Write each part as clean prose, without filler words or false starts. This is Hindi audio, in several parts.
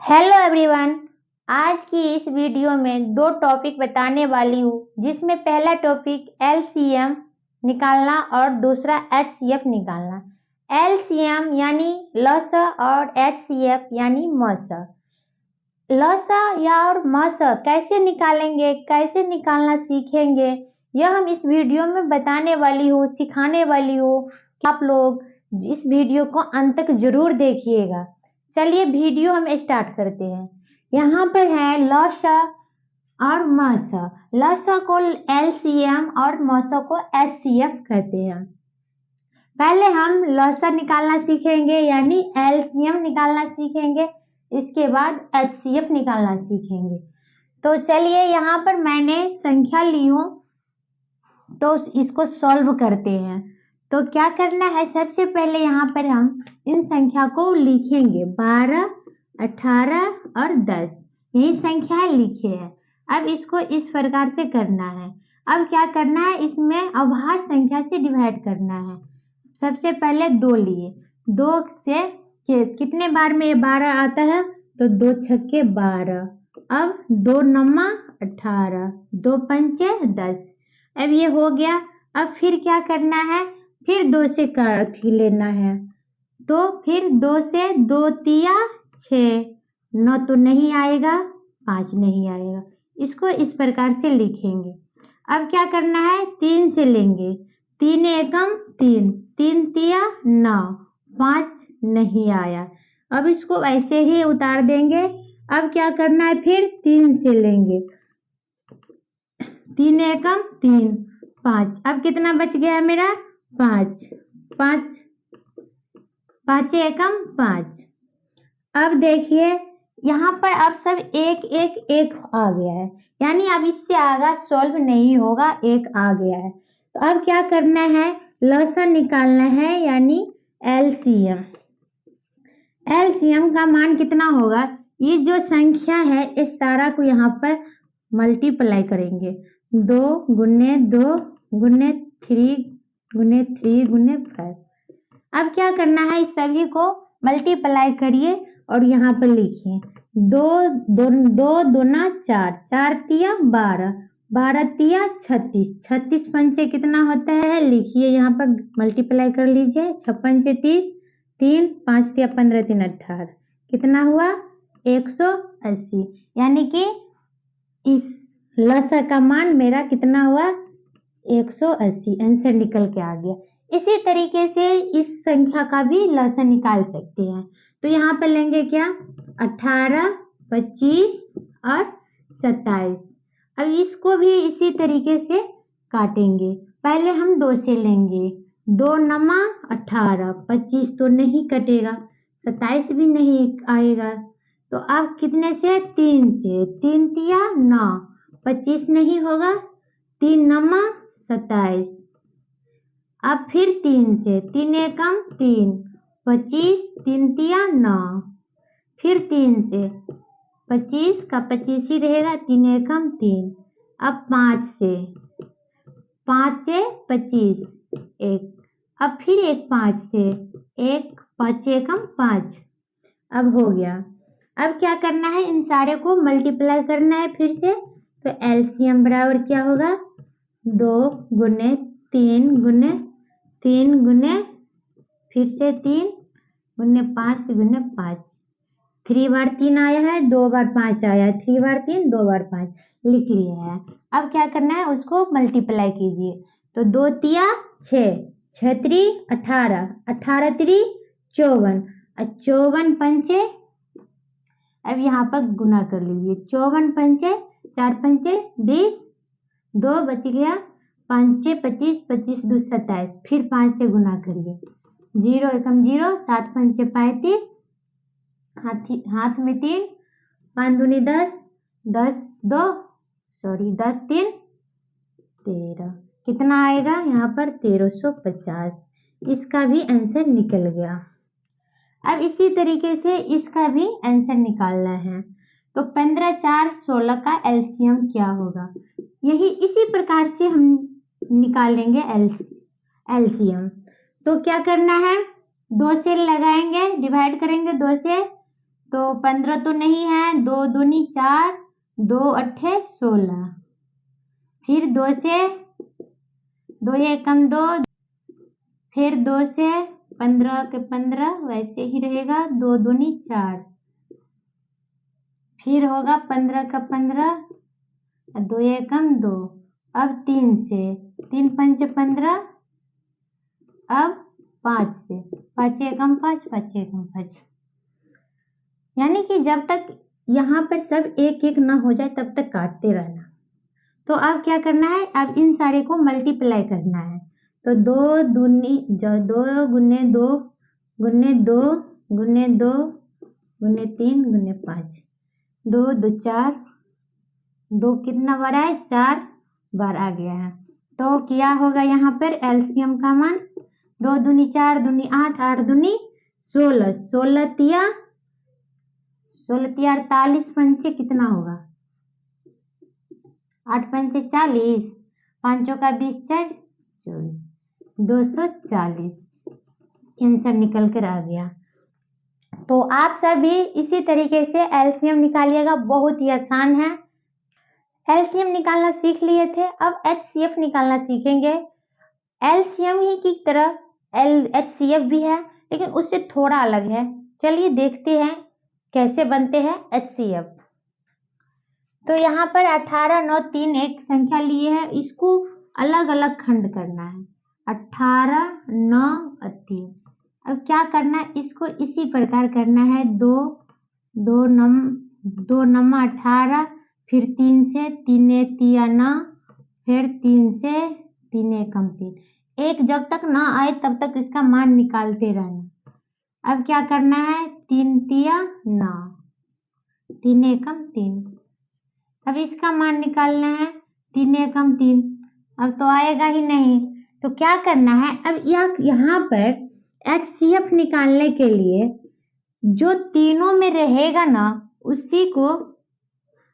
Hello everyone. आज की इस वीडियो में दो टॉपिक बताने वाली हूँ, जिसमें पहला टॉपिक एलसीएम निकालना और दूसरा एचसीएफ निकालना। एलसीएम यानी लसा और एचसीएफ यानी मसा। लसा या और मसा कैसे निकालेंगे, कैसे निकालना सीखेंगे, यह हम इस वीडियो में बताने वाली हूँ, सिखाने वाली हूँ। आप लोग इस वीडियो को अंत तक जरूर देखिएगा। चलिए वीडियो हम स्टार्ट करते हैं। यहाँ पर है लसा और मसा। लसा को एलसीएम और मसा को एचसीएफ कहते हैं। पहले हम लसा निकालना सीखेंगे यानी एलसीएम निकालना सीखेंगे, इसके बाद एचसीएफ निकालना सीखेंगे। तो चलिए यहाँ पर मैंने संख्या ली हूँ, तो इसको सॉल्व करते हैं। तो क्या करना है, सबसे पहले यहाँ पर हम इन संख्या को लिखेंगे। 12, 18 और 10 यही संख्याएं लिखे हैं। अब इसको इस प्रकार से करना है। अब क्या करना है, इसमें अभाज्य संख्या से डिवाइड करना है। सबसे पहले 2 लिए, 2 से कितने बार में 12 आता है, तो 2 छक्के 12। अब 2 नम्मा 18, 2 पंचे 10। अब ये हो गया। अब फिर क्या करना है, फिर 2 से लेना है। तो फिर 2 से 2 तिया 6, 9 तो नहीं आएगा, 5 नहीं आएगा। इसको इस प्रकार से लिखेंगे। अब क्या करना है, 3 से लेंगे। 3 एकम 3, 3 तिया 9, 5 नहीं आया। अब इसको ऐसे ही उतार देंगे। अब क्या करना है, फिर 3 से लेंगे। 3 एकम 3, 5। अब कितना बच गया मेरा, 5, 5 5 एकम 5। अब देखिए यहाँ पर अब सब एक एक एक आ गया है, यानी अब इससे आगे सॉल्व नहीं होगा, एक आ गया है। तो अब क्या करना है, लसा निकालना है यानी एलसीएम। एलसीएम का मान कितना होगा, ये जो संख्या है इस सारा को यहाँ पर मल्टीप्लाई करेंगे। 2 गुने 2 गुने 3 गुने 3 गुने 5। अब क्या करना है, इस सभी को मल्टीप्लाई करिए और यहाँ पर लिखिए। 2 दूना 4, 4 तिया 12, 12 तिया 36, 36 पंचे कितना होता है, लिखिए यहाँ पर मल्टीप्लाई कर लीजिए। 6 पंचे 30, 3 5 तिया 15, 3 18, कितना हुआ 180। यानी कि इस लसा का मान मेरा कितना हुआ, 180। आंसर निकल के आ गया। इसी तरीके से इस संख्या का भी लसा निकाल सकते हैं। तो यहाँ पर लेंगे क्या, 18, 25 और 27। अब इसको भी इसी तरीके से काटेंगे। पहले हम 2 से लेंगे। 2 नमा 18, 25 तो नहीं कटेगा, 27 भी नहीं आएगा। तो अब कितने से, 3 से। 3 तिया 9, 25 नहीं होगा, 3 नमा 27। अब फिर 3 से। 3 एकम 3, 25, 3 तिया 9। फिर 3 से, 25 का 25 ही रहेगा, 3 एकम 3। अब 5 से, 5 से 25 1। अब फिर एक 5 से, 1 5 एकम 5। अब हो गया। अब क्या करना है, इन सारे को मल्टीप्लाई करना है फिर से। तो एलसीएम बराबर क्या होगा, 2 गुने 3 गुने 3 गुने फिर से 3 गुने 5 गुने 5। 3 बार 3 आया है, 2 बार 5 आया है, 3 बार 3 2 बार 5 लिख लिया है। अब क्या करना है, उसको मल्टीप्लाई कीजिए। तो 2 तिया 6, 6 3 18, 18 3 54, 54 पंचे। अब यहाँ पर गुना कर लीजिए। 54 पंचे 4 पंचे 20, 2 बच गया, 5 25, 25 2 27। फिर 5 से गुना करिए। 0 एकम 0, 7 पंचे 35, हाथ में 3, 5 दूनी 10, 10 3 13। कितना आएगा यहाँ पर, 1350। इसका भी आंसर निकल गया। अब इसी तरीके से इसका भी आंसर निकालना है। तो 15 4 16 का एलसीएम क्या होगा, यही इसी प्रकार से हम निकालेंगे एलसीएम। तो क्या करना है, 2 से लगाएंगे, डिवाइड करेंगे 2 से। तो 15 तो नहीं है, 2 दूनी 4, 2 अट्ठे 16, फिर 2 से 2 एकम 2, फिर 2 से 15 के 15 वैसे ही रहेगा, 2 दूनी 4, फिर होगा 15 का 15, 2 एकम 2, अब 3 से 3 पंचे 15, अब 5 से 5 एकम 5, 5 एकम 5, यानी कि जब तक यहाँ पर सब एक एक ना हो जाए तब तक काटते रहना। तो अब क्या करना है, अब इन सारे को मल्टीप्लाई करना है। तो 2 दूनी 2 गुने 2 गुने 2 गुने 2 गुने 3 गुने 5, 2 2 4, 2 कितना बार है, 4 बार आ गया है। तो क्या होगा यहाँ पर एलसीएम का मान, 2 दूनी 4 दूनी 8, 8 दूनी 16, 16 तिया 48, पंचे कितना होगा, 8 पंचे 40, 5 का 20 4 24, 240 आंसर निकल कर आ गया। तो आप सभी इसी तरीके से एलसीएम निकालिएगा, बहुत ही आसान है। एलसीएम निकालना सीख लिए थे, अब एचसीएफ निकालना सीखेंगे। एलसीएम ही की तरह एचसीएफ भी है, लेकिन उससे थोड़ा अलग है। चलिए देखते हैं कैसे बनते हैं एचसीएफ। तो यहाँ पर 18 9 3 एक संख्या लिए है, इसको अलग अलग खंड करना है, 18 9 3। अब क्या करना है, इसको इसी प्रकार करना है, 2 2 नम 18, फिर 3 से 3 तिया 9, फिर 3 से 3 एकम 3, एक जब तक ना आए तब तक इसका मान निकालते रहना। अब क्या करना है, 3 तिया 9, 3 एकम 3, अब इसका मान निकालना है, 3 एकम 3, अब तो आएगा ही नहीं। तो क्या करना है, अब यहाँ पर एचसीएफ निकालने के लिए जो तीनों में रहेगा ना उसी को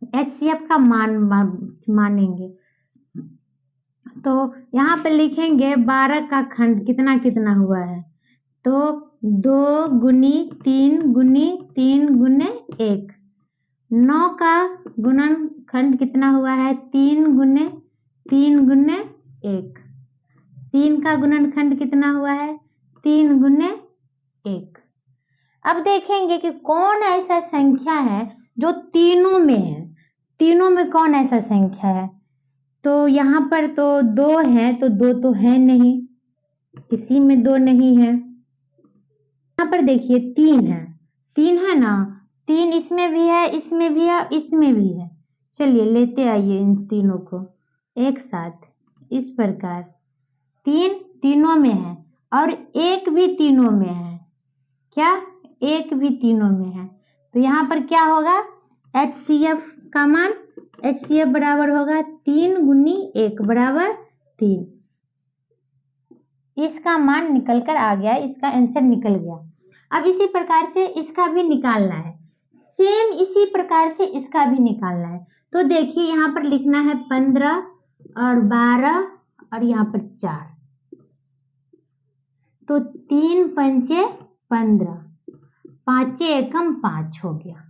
एचसीएफ का मान मानेंगे। तो यहाँ पर लिखेंगे 12 का खंड कितना कितना हुआ है, तो 2 गुनी 3 गुनी 3 गुने 1, 9 का गुणन खंड कितना हुआ है, 3 गुने 1, 3 का गुणन खंड कितना हुआ है, 3 गुने 1। अब देखेंगे कि कौन ऐसा संख्या है जो तीनों में है, तीनों में कौन ऐसा संख्या है। तो यहाँ पर तो 2 है, तो 2 तो है नहीं, किसी में 2 नहीं है। यहाँ पर देखिए 3 है, 3 है ना, 3 इसमें भी है, इसमें भी है, इसमें भी है। चलिए लेते आइए इन तीनों को एक साथ, इस प्रकार 3 तीनों में है और 1 भी तीनों में है। क्या, 1 भी तीनों में है। तो यहाँ पर क्या होगा, एचसीएफ का मान, एचसीएफ बराबर होगा 3 गुनी 1 बराबर 3। इसका मान निकल कर आ गया, इसका आंसर निकल गया। अब इसी प्रकार से इसका भी निकालना है, सेम इसी प्रकार से इसका भी निकालना है। तो देखिए यहाँ पर लिखना है 15 और 12 और यहाँ पर 4, तो 3 पंचे 15, 5 एकम 5 हो गया।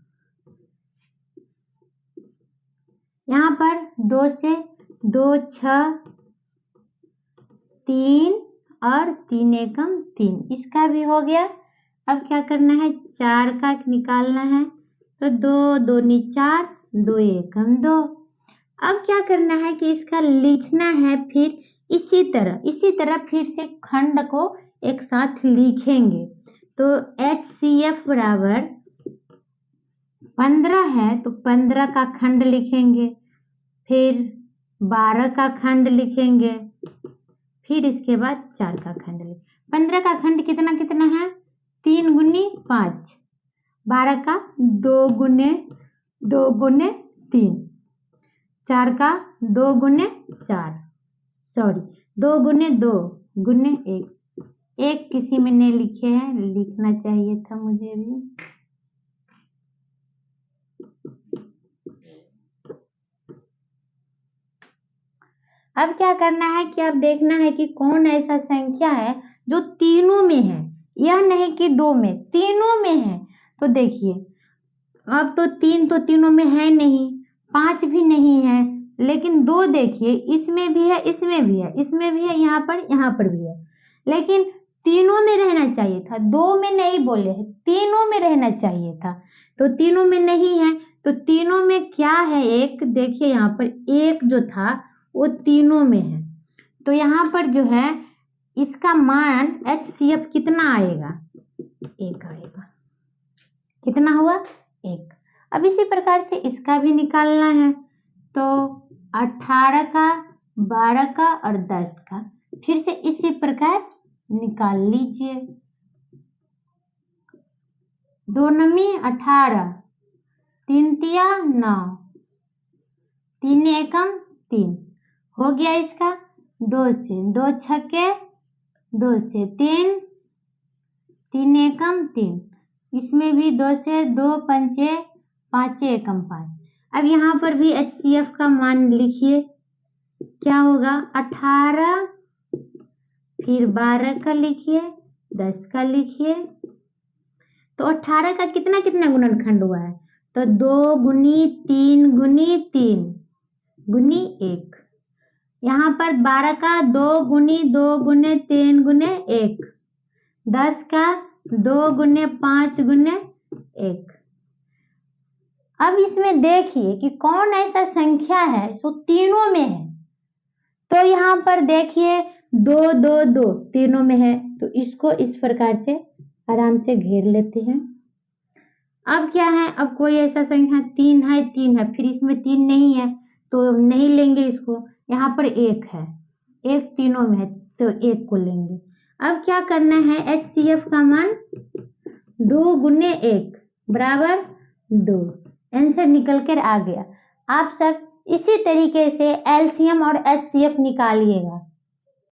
यहाँ पर 2 से 2 6, 3 और 3 एकम 3, इसका भी हो गया। अब क्या करना है, 4 का निकालना है, तो 2 दूनी 4, 2 एकम 2। अब क्या करना है कि इसका लिखना है, फिर इसी तरह फिर से खंड को एक साथ लिखेंगे। तो एचसीएफ बराबर 15 है, तो 15 का खंड लिखेंगे, फिर 12 का खंड लिखेंगे, फिर इसके बाद 4 का खंड लिखेंगे। 15 का खंड कितना कितना है, 3 गुनी 5, 12 का 2 गुने 3, 4 का 2 गुने 4, 2 गुने 2 गुने 1 किसी में नहीं लिखे हैं, लिखना चाहिए था मुझे भी। अब क्या करना है कि अब देखना है कि कौन ऐसा संख्या है जो तीनों में है, यह नहीं कि 2 में, तीनों में है। तो देखिए अब तो तीनों में है नहीं, 5 भी नहीं है, लेकिन 2 देखिए इसमें भी है, इसमें भी है, इसमें भी है, यहाँ पर भी है, लेकिन तीनों में रहना चाहिए था, 2 में नहीं बोले हैं, तीनों में रहना चाहिए था, तो तीनों में नहीं है, तो तीनों में क्या है एक, देखिए यहाँ पर एक जो था वो तीनों में है, तो यहाँ पर जो है इसका मान HCF कितना आएगा, 1 आएगा, कितना हुआ 1। अब इसी प्रकार से इसका भी निकालना है, तो 18 का, 12 का और 10 का फिर से इसी प्रकार निकाल लीजिए। 2 नमी 18, 3 तिया 9, 3 एकम 3 हो गया इसका, 2 से 2 छक्के 2 से 3, 3 एकम 3, इसमें भी 2 से 2 पंचे 5 एकम 5। अब यहाँ पर भी HCF का मान लिखिए, क्या होगा 18, फिर 12 का लिखिए, 10 का लिखिए, तो 18 का कितना कितना गुणनखंड हुआ है, तो 2 गुनी 3 गुनी 3 गुनी 1। यहाँ पर 12 का 2 गुनी 2 गुने 3 गुने 1, 10 का 2 गुने 5 गुने 1। अब इसमें देखिए कि कौन ऐसा संख्या है जो तीनों में है, तो यहाँ पर देखिए 2 2 2 तीनों में है, तो इसको इस प्रकार से आराम से घेर लेते हैं। अब क्या है, अब कोई ऐसा संख्या 3 है, फिर इसमें 3 नहीं है तो नहीं लेंगे इसको, यहाँ पर 1 है, 1 तीनों में है तो 1 को लेंगे। अब क्या करना है, HCF का मान 2 गुने 1 बराबर 2, आंसर निकल कर आ गया। आप सब इसी तरीके से LCM और HCF निकालिएगा।